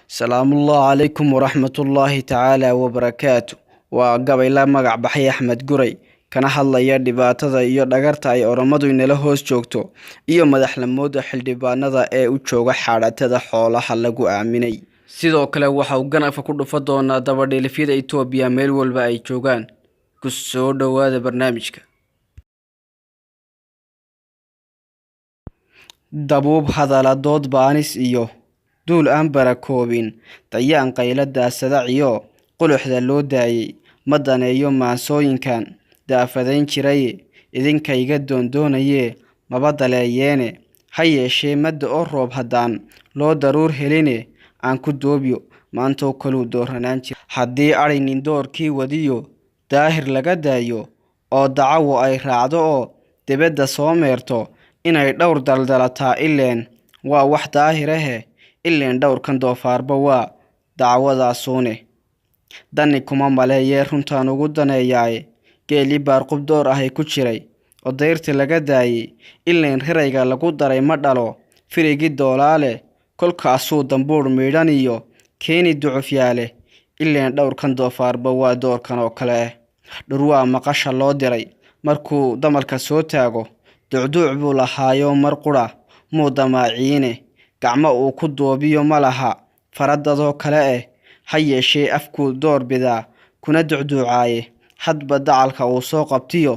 السلام الله عليكم ورحمة الله تعالى وبركاته وقبل magac baxay Axmed Guray kana hadlaya dhibaatada iyo dhagarta ay oramadu inala hoos joogto iyo madaxlamooda xildhibaanada ee u jooga xaaratada xoolaha lagu aaminay sidoo kale waxa uu ganacsi ku dhufan doonaa dabadheelifyada Itoobiya meel walba ay joogaan ku soo dhawaada barnaamijka dabuub hadala dood baanis iyo duul aan barakoobin dayaan qaylada sadaciyo quluxda loo daayay madaneeyo maasooyinkan daafadayn jiray idinkayga doondoonayee mabadaleeyeene ha yeeshee madda oo roob haddaan loo daruur heline aan ku doobiyo maantoo kaluu dooranaan jira haddii arinin doorkii wadiyo daahir laga daayo oo dacawo ay raacdo oo dibadda soo meerto inay dhowr daldalataa ileen waa wax daahirahe ileen dhowrkan doofaarba waa dacwadaasuune dani kuma maleeyee runtaan ugu daneeyaaye geeli baarqub door ahay ku jiray oo dayrti laga daayay ileen rerayga lagu daray ma dhalo firigi doolaale kolkaasuu dambuur miidhan iyo keeni ducufyaale ileen dhowrkan doofaarba waa doorkan oo kale dhurwaa maqasha loo diray markuu damalka soo taago ducduuc buu lahaayo mar qura muu damaaciine gacmo uu ku doobiyo ma laha faradadoo kale ha yeeshee afku door bidaa kuna ducduucaaye hadba dacalka uu soo qabtiyo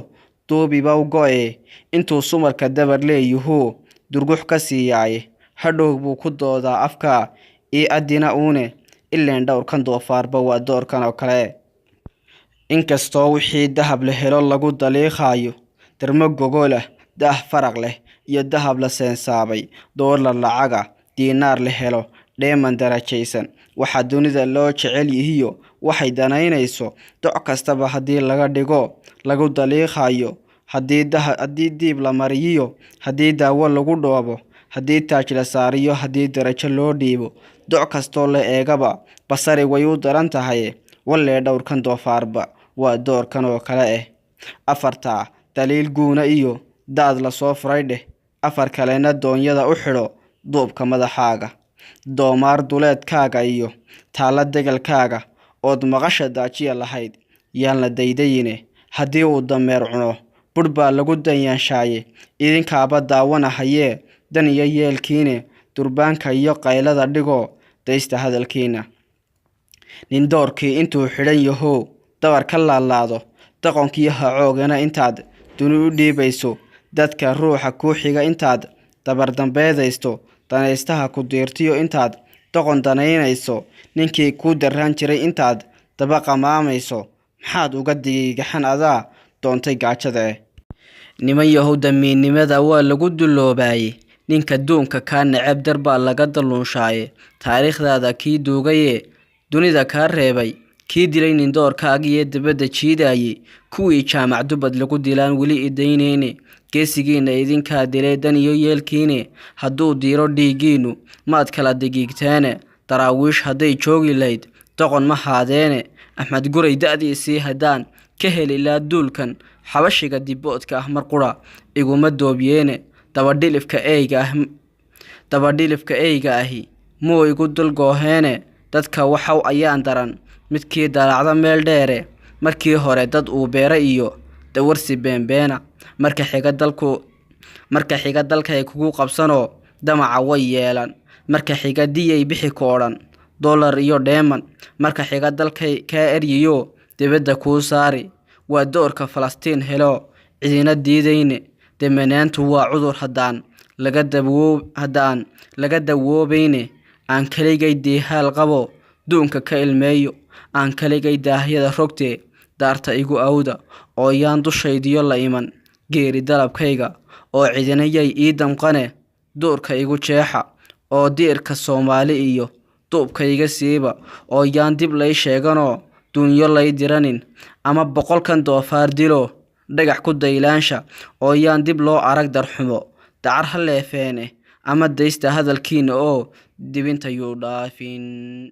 duubiba u go'e intuu sumarka dabar leeyuhuu durgux ka siiyaaye hadhow buu ku doodaa afka ii adina uune ileen dhowrkan doofaarba waa doorkan oo kale inkastoo wixii dahab la helo lagu daliiqaayo darmo gogolah daah faraq leh iyo dahab la seensaabay doolar lacaga diinaar la helo dheeman darajaysan waxa dunida loo jecel yihiyo waxay danaynayso doc kastaba hadii laga dhigo lagu daliiqayo hadii diib la mariyo hadii daawo lagu dhoobo hadii taaj la saariyo hadii darajo loo dhiibo doc kasto la eegaba basari way u daran tahay walee dhowrkan doofaarba waa doorkan oo kale afarta daliil guuna iyo daad la soo furay afar kalena doonyada u xidho duubka madaxaaga doomaar duleedkaaga iyo taala degalkaaga ood maqasha daajiya lahayd yaan la daydayine haddii uu dameer cuno burbaa lagu danyaanshaye idinkaaba daawanahayee dan iyo yeelkiine durbaanka iyo qaylada dhigo daysta hadalkiina nin doorkii intuu xidhan yahow dabar ka laalaado daqonkii hacoogana intaad duni u dhiibayso dadka ruuxa ku xiga intaad dabar dambeedaysto danaystaha ku diirtiyo intaad doqon danaynayso ninkii ku daraan jiray intaad daba qamaamayso maxaad uga digay gaxan adaa doontay gaajada niman yahow damiinimada waa lagu duloobaayay ninka duunka ka nacab darbaa laga daluunshaayay taariikhdaada kii duugaye dunida ka reebay kii dilay nin doorkaagiye dibadda jiidayay kuwii jaamac dubad lagu dilaan weli idaynayne geesigiina idinkaa dilay dan iyo yeelkiine hadduu diiro dhiigiinu maad kala digiigteene daraawiish hadday joogi lahayd doqon ma haadeene Axmed Guray da'diisii haddaan ka heli laa duulkan xabashiga diboodka ah mar qura iguma doobiyeene dabadhilifka eyga ahi muu igu dulgooheene dadka waxaw ayaan daran midkii dalaacda meel dheere markii hore dad uu beera iyo dawarsi beenbeena marka xiga dalkay kugu qabsano damaca way yeelan marka xiga diyay bixi koodhan dollar iyo dheeman marka xiga dalkay ka eryiyo dibadda ku saari waa doorka Falastiin helo cidina diidayne demenaantu waa cudur haddaan laga dawoobayne aan kaligay diihaal qabo duunka ka ilmeeyo aan kaligay daahyada rogtee daarta igu awda oo yaan dushaydiyo la iman geeri dalabkayga oo cidinayay ii damqane doorka igu jeexa oo diirka Soomaali iyo duubkayga siiba oo yaan dib lay sheeganoo dunyo lay diranin ama boqolkan doofaar dilo dhagax ku daylaansha oo yaan dib loo arag darxumo dacar haleefeene ama daysta hadalkiina oo dibinta yuu dhaafin